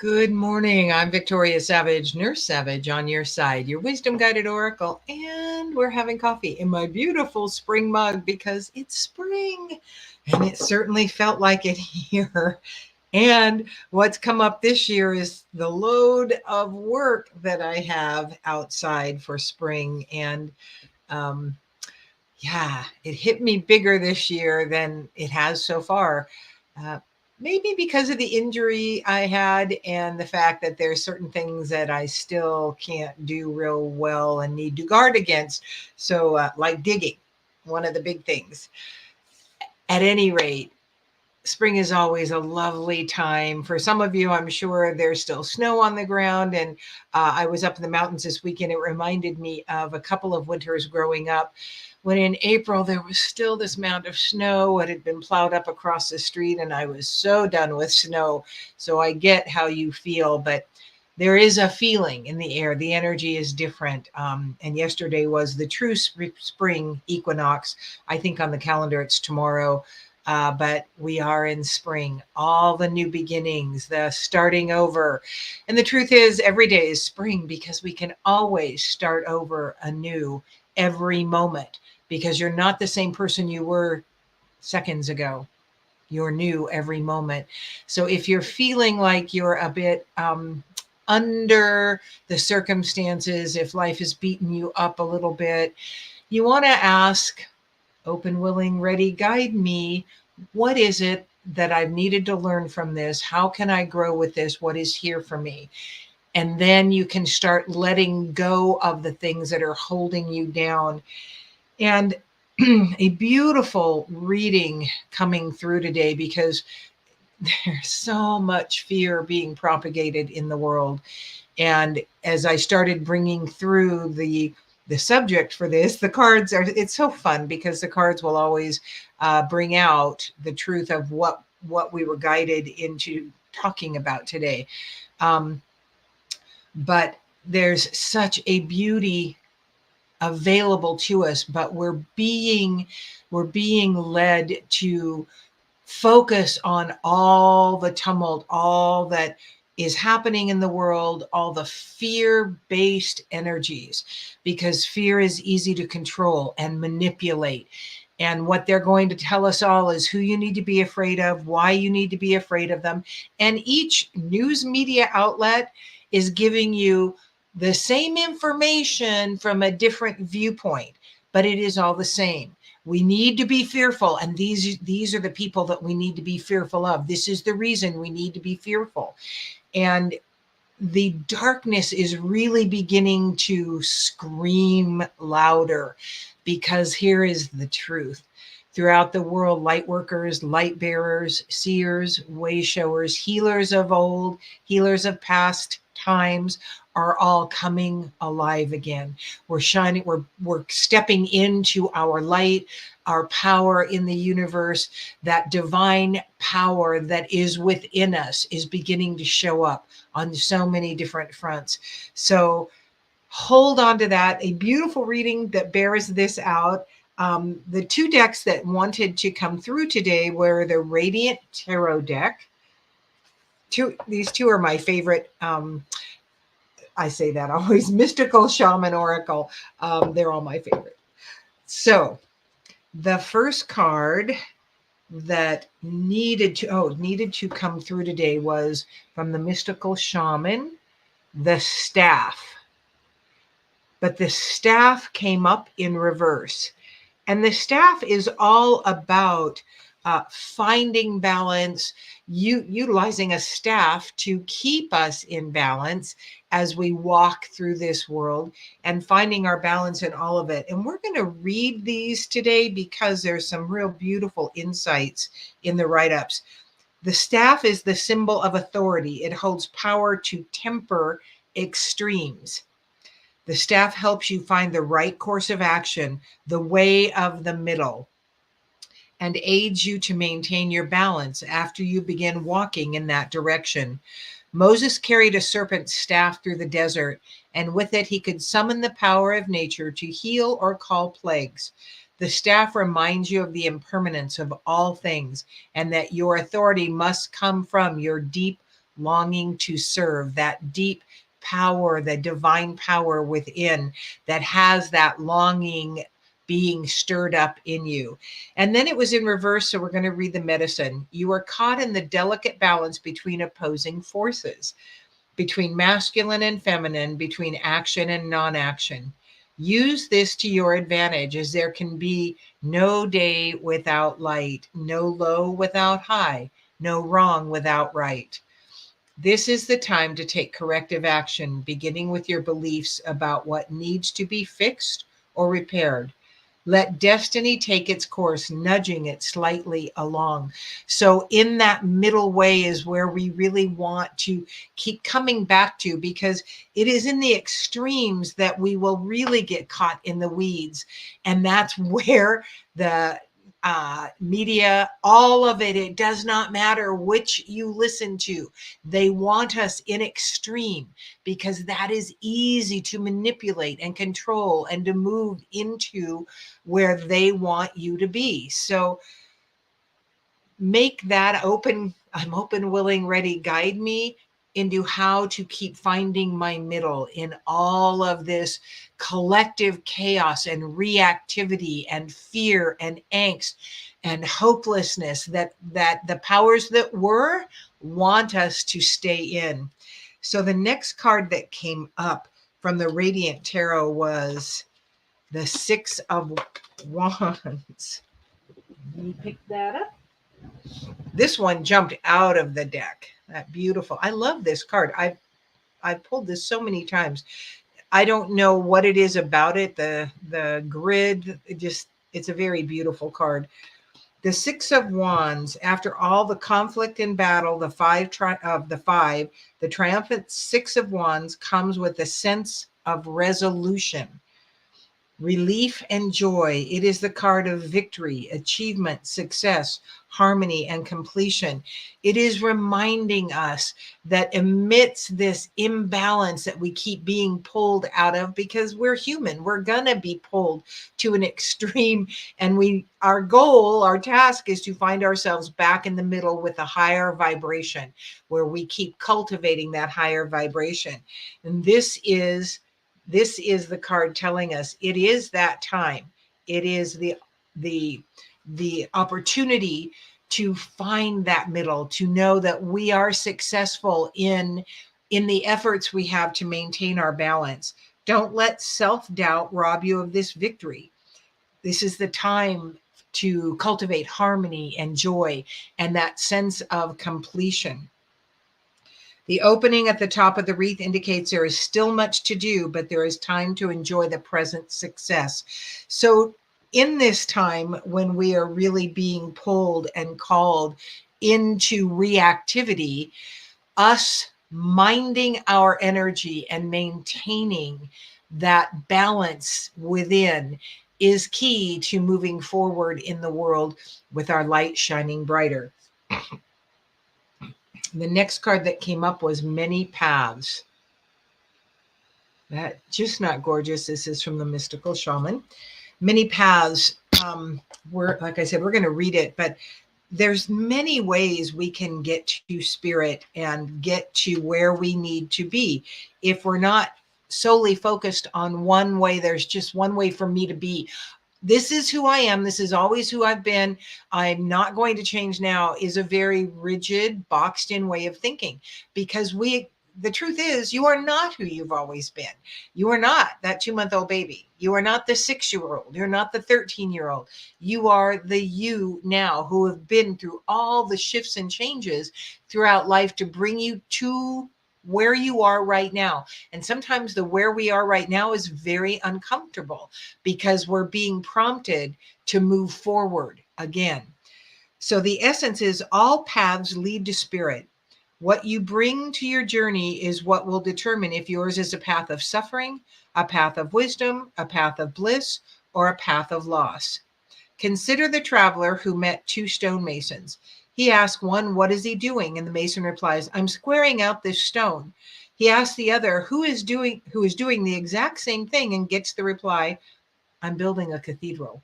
Good morning. I'm Victoria Savage, Nurse Savage on your side, your wisdom guided oracle. And we're having coffee in my beautiful spring mug because it's spring and it certainly felt like it here. And what's come up this year is the load of work that I have outside for spring. And um, yeah, it hit me bigger this year than it has so far. Uh, Maybe because of the injury I had and the fact that there's certain things that I still can't do real well and need to guard against. So, like digging, one of the big things. At any rate, spring is always a lovely time. For some of you, I'm sure there's still snow on the ground. And I was up in the mountains this weekend. It reminded me of a couple of winters growing up when in April there was still this mound of snow. It had been plowed up across the street, and I was so done with snow. So I get how you feel, but there is a feeling in the air. The energy is different. And yesterday was the true spring equinox. I think on the calendar it's tomorrow. But we are in spring, all the new beginnings, the starting over. And the truth is, every day is spring because we can always start over anew every moment because you're not the same person you were seconds ago. You're new every moment. So if you're feeling like you're a bit under the circumstances, if life has beaten you up a little bit, you want to ask, open, willing, ready, guide me. What is it that I've needed to learn from this? How can I grow with this? What is here for me? And then you can start letting go of the things that are holding you down. And a beautiful reading coming through today because there's so much fear being propagated in the world. And as I started bringing through the subject for this, the cards are, it's so fun because the cards will always bring out the truth of what we were guided into talking about today. But there's such a beauty available to us, but we're being led to focus on all the tumult, all that is happening in the world, all the fear-based energies, because fear is easy to control and manipulate. And what they're going to tell us all is who you need to be afraid of, why you need to be afraid of them. And each news media outlet is giving you the same information from a different viewpoint, but it is all the same. We need to be fearful, and these are the people that we need to be fearful of. This is the reason we need to be fearful. And the darkness is really beginning to scream louder, because here is the truth. Throughout the world, light workers, light bearers, seers, way showers, healers of old, healers of past times are all coming alive again. We're shining, we're stepping into our light, our power in the universe. That divine power that is within us is beginning to show up on so many different fronts. So hold on to that. A beautiful reading that bears this out. The two decks that wanted to come through today were the Radiant Tarot deck. These two are my favorite. I say that always, Mystical Shaman Oracle. They're all my favorite. So the first card that needed to come through today was from the Mystical Shaman, the Staff. But the staff came up in reverse. And the staff is all about finding balance, utilizing a staff to keep us in balance as we walk through this world and finding our balance in all of it. And we're going to read these today because there's some real beautiful insights in the write-ups. The staff is the symbol of authority. It holds power to temper extremes. The staff helps you find the right course of action, the way of the middle, and aids you to maintain your balance after you begin walking in that direction. Moses carried a serpent's staff through the desert, and with it he could summon the power of nature to heal or call plagues. The staff reminds you of the impermanence of all things, and that your authority must come from your deep longing to serve, that deep power, the divine power within that has that longing being stirred up in you. And then it was in reverse. So we're going to read the medicine. You are caught in the delicate balance between opposing forces, between masculine and feminine, between action and non-action. Use this to your advantage, as there can be no day without light, no low without high, no wrong without right. This is the time to take corrective action, beginning with your beliefs about what needs to be fixed or repaired. Let destiny take its course, nudging it slightly along. So in that middle way is where we really want to keep coming back to, because it is in the extremes that we will really get caught in the weeds. And that's where the media, all of it, it does not matter which you listen to. They want us in extreme because that is easy to manipulate and control and to move into where they want you to be. So make that open. I'm open, willing, ready. Guide me into how to keep finding my middle in all of this collective chaos and reactivity and fear and angst and hopelessness that the powers that were want us to stay in. So the next card that came up from the Radiant Tarot was the Six of Wands. Let me pick that up. This one jumped out of the deck. That beautiful. I love this card. I've pulled this so many times. I don't know what it is about it. The grid, it's a very beautiful card. The Six of Wands, after all the conflict and battle, the triumphant Six of Wands comes with a sense of resolution, relief, and joy. It is the card of victory, achievement, success, harmony, and completion. It is reminding us that amidst this imbalance that we keep being pulled out of, because we're human, we're gonna be pulled to an extreme, and our goal, our task is to find ourselves back in the middle with a higher vibration, where we keep cultivating that higher vibration. And this is the card telling us it is that time. It is the opportunity to find that middle, to know that we are successful in the efforts we have to maintain our balance. Don't let self-doubt rob you of this victory. This is the time to cultivate harmony and joy and that sense of completion. The opening at the top of the wreath indicates there is still much to do, but there is time to enjoy the present success. So in this time when we are really being pulled and called into reactivity, us minding our energy and maintaining that balance within is key to moving forward in the world with our light shining brighter. The next card that came up was Many Paths. That just not gorgeous. This is from the Mystical Shaman. Many Paths. Like I said, we're going to read it, but there's many ways we can get to spirit and get to where we need to be. If we're not solely focused on one way, there's just one way for me to be. This is who I am. This is always who I've been. I'm not going to change now, is a very rigid, boxed in way of thinking, because the truth is, you are not who you've always been. You are not that 2-month-old baby. You are not the 6-year-old. You're not the 13-year-old. You are the you now, who have been through all the shifts and changes throughout life to bring you to where you are right now. And sometimes the where we are right now is very uncomfortable because we're being prompted to move forward again. So the essence is all paths lead to spirit. What you bring to your journey is what will determine if yours is a path of suffering, a path of wisdom, a path of bliss, or a path of loss. Consider the traveler who met 2 stonemasons. He asked one, "What is he doing?" And the mason replies, "I'm squaring out this stone." He asks the other, who is doing the exact same thing, and gets the reply, "I'm building a cathedral."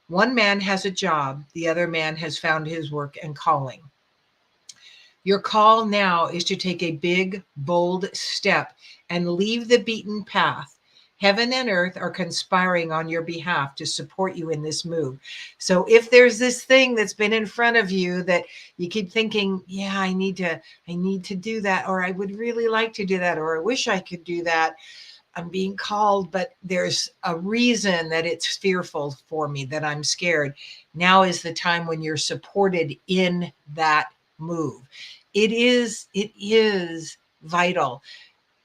One man has a job, the other man has found his work and calling. Your call now is to take a big, bold step and leave the beaten path. Heaven and earth are conspiring on your behalf to support you in this move. So if there's this thing that's been in front of you that you keep thinking, yeah, I need to do that, or I would really like to do that, or I wish I could do that. I'm being called, but there's a reason that it's fearful for me, that I'm scared. Now is the time when you're supported in that move. It is vital.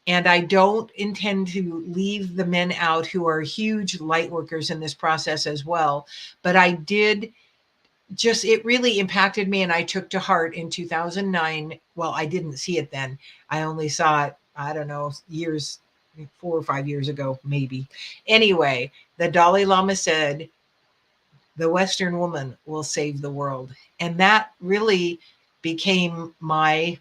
And I don't intend to leave the men out who are huge light workers in this process as well. But I did just, it really impacted me, and I took to heart in 2009. Well, I didn't see it then. I only saw it, I don't know, years, 4 or 5 years ago, maybe. Anyway, the Dalai Lama said, the Western woman will save the world. And that really became my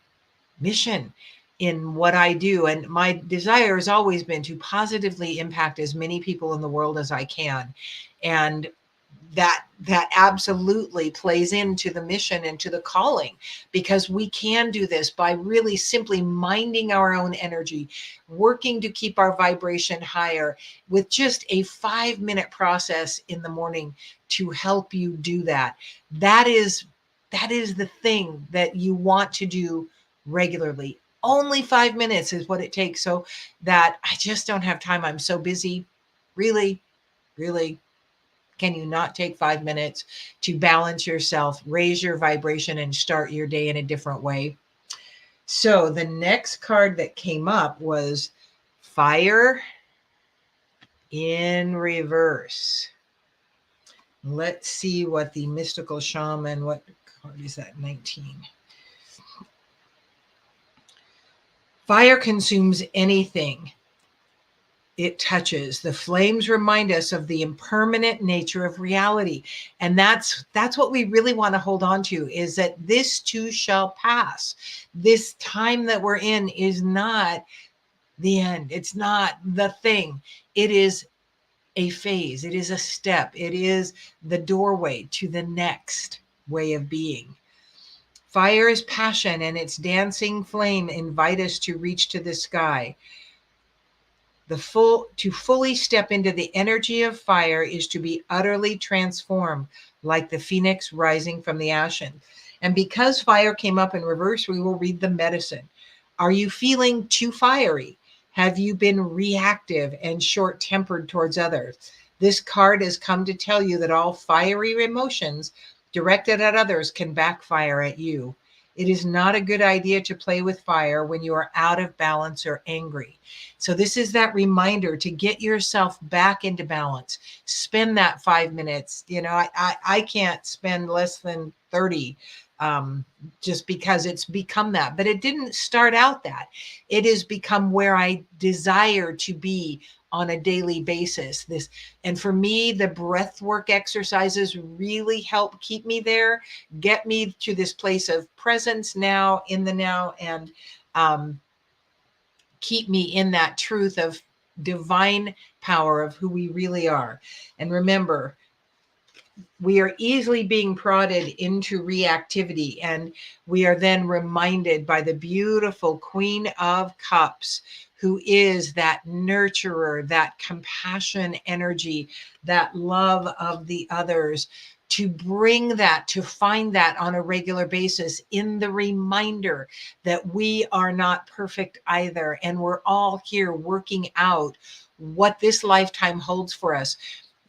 mission in what I do. And my desire has always been to positively impact as many people in the world as I can. And that absolutely plays into the mission and to the calling, because we can do this by really simply minding our own energy, working to keep our vibration higher with just a 5-minute process in the morning to help you do that. That is the thing that you want to do regularly. Only 5 minutes is what it takes. So that I just don't have time. I'm so busy. Really, really, can you not take 5 minutes to balance yourself, raise your vibration, and start your day in a different way? So the next card that came up was Fire in Reverse. Let's see what the Mystical Shaman, what card is that? 19. Fire consumes anything it touches. The flames remind us of the impermanent nature of reality. And that's what we really want to hold on to, is that this too shall pass. This time that we're in is not the end. It's not the thing. It is a phase. It is a step. It is the doorway to the next way of being. Fire is passion, and its dancing flame invite us to reach to the sky. To fully step into the energy of fire is to be utterly transformed, like the phoenix rising from the ashen. And because fire came up in reverse, we will read the medicine. Are you feeling too fiery? Have you been reactive and short-tempered towards others? This card has come to tell you that all fiery emotions directed at others can backfire at you. It is not a good idea to play with fire when you are out of balance or angry. So this is that reminder to get yourself back into balance. Spend that 5 minutes. I can't spend less than 30, just because it's become that. But it didn't start out that. It has become where I desire to be on a daily basis. And for me, the breath work exercises really help keep me there, get me to this place of presence now, in the now, and keep me in that truth of divine power of who we really are. And remember, we are easily being prodded into reactivity, and we are then reminded by the beautiful Queen of Cups, who is that nurturer, that compassion energy, that love of the others, to bring that, to find that on a regular basis in the reminder that we are not perfect either, and we're all here working out what this lifetime holds for us.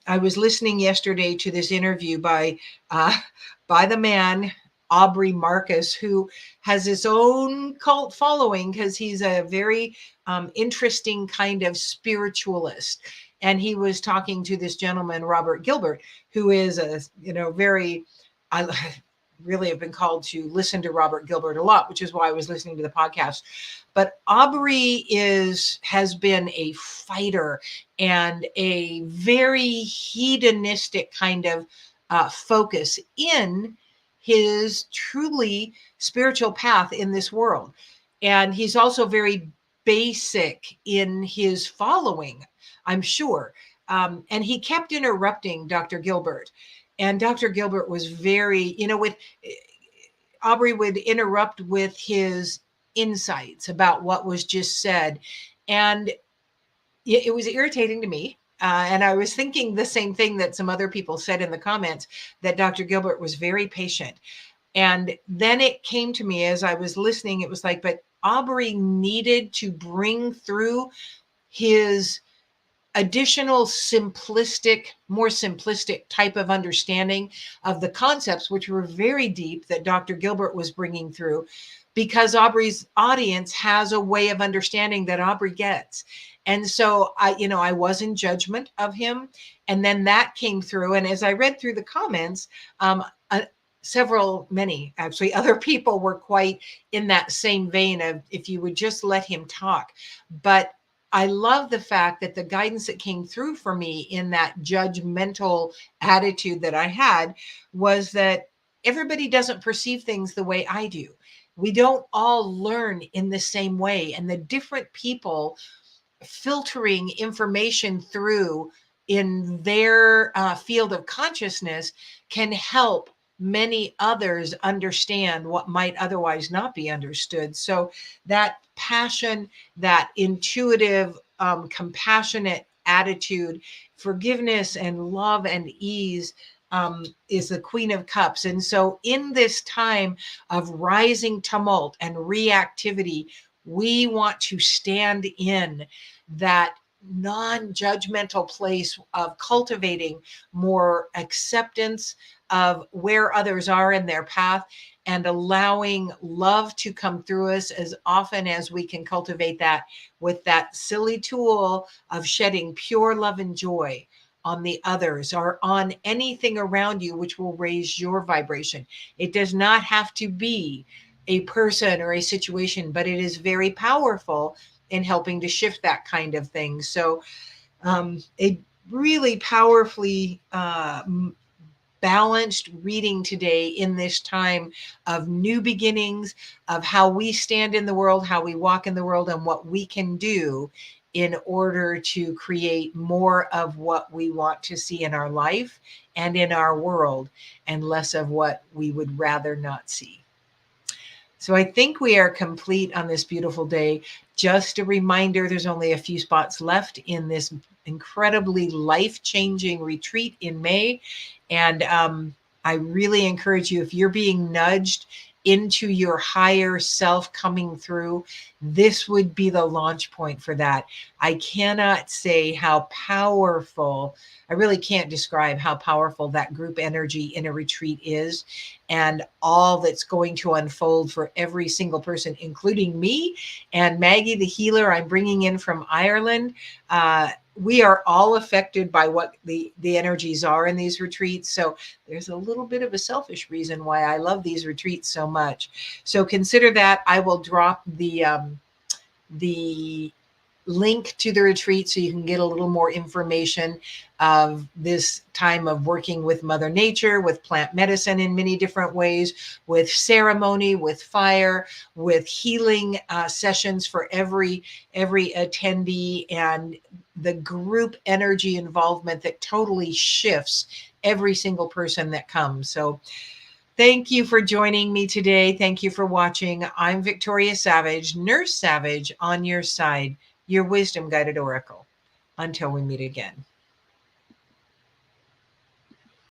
I was listening yesterday to this interview by the man, Aubrey Marcus, who has his own cult following because he's a very interesting kind of spiritualist. And he was talking to this gentleman, Robert Gilbert, who is I really have been called to listen to Robert Gilbert a lot, which is why I was listening to the podcast. But Aubrey has been a fighter and a very hedonistic kind of focus in his truly spiritual path in this world. And he's also very basic in his following, I'm sure. And he kept interrupting Dr. Gilbert. And Dr. Gilbert was very, Aubrey would interrupt with his insights about what was just said. And it was irritating to me. And I was thinking the same thing that some other people said in the comments, that Dr. Gilbert was very patient. And then it came to me as I was listening, it was like, but Aubrey needed to bring through his additional more simplistic type of understanding of the concepts, which were very deep, that Dr. Gilbert was bringing through, because Aubrey's audience has a way of understanding that Aubrey gets. And so I was in judgment of him. And then that came through. And as I read through the comments, many actually other people were quite in that same vein of, if you would just let him talk. But I love the fact that the guidance that came through for me in that judgmental attitude that I had was that everybody doesn't perceive things the way I do. We don't all learn in the same way, and the different people filtering information through in their field of consciousness can help many others understand what might otherwise not be understood. So that passion, that intuitive, compassionate attitude, forgiveness and love and ease is the Queen of Cups. And so in this time of rising tumult and reactivity, we want to stand in that non-judgmental place of cultivating more acceptance of where others are in their path, and allowing love to come through us as often as we can cultivate that with that silly tool of shedding pure love and joy on the others or on anything around you, which will raise your vibration. It does not have to be a person or a situation, but it is very powerful in helping to shift that kind of thing. So a really powerfully balanced reading today in this time of new beginnings, of how we stand in the world, how we walk in the world, and what we can do in order to create more of what we want to see in our life and in our world, and less of what we would rather not see. So I think we are complete on this beautiful day. Just a reminder, there's only a few spots left in this incredibly life-changing retreat in May. And I really encourage you, if you're being nudged into your higher self coming through, this would be the launch point for that. I cannot say how powerful, I really can't describe how powerful that group energy in a retreat is, and all that's going to unfold for every single person, including me and Maggie, the healer I'm bringing in from Ireland. We are all affected by what the energies are in these retreats. So there's a little bit of a selfish reason why I love these retreats so much. So consider that. I will drop the link to the retreat so you can get a little more information of this time of working with Mother Nature, with plant medicine in many different ways, with ceremony, with fire, with healing sessions for every attendee, and the group energy involvement that totally shifts every single person that comes. So thank you for joining me today. Thank you for watching. I'm Victoria Savage, Nurse Savage, on your side, your wisdom guided oracle. Until we meet again.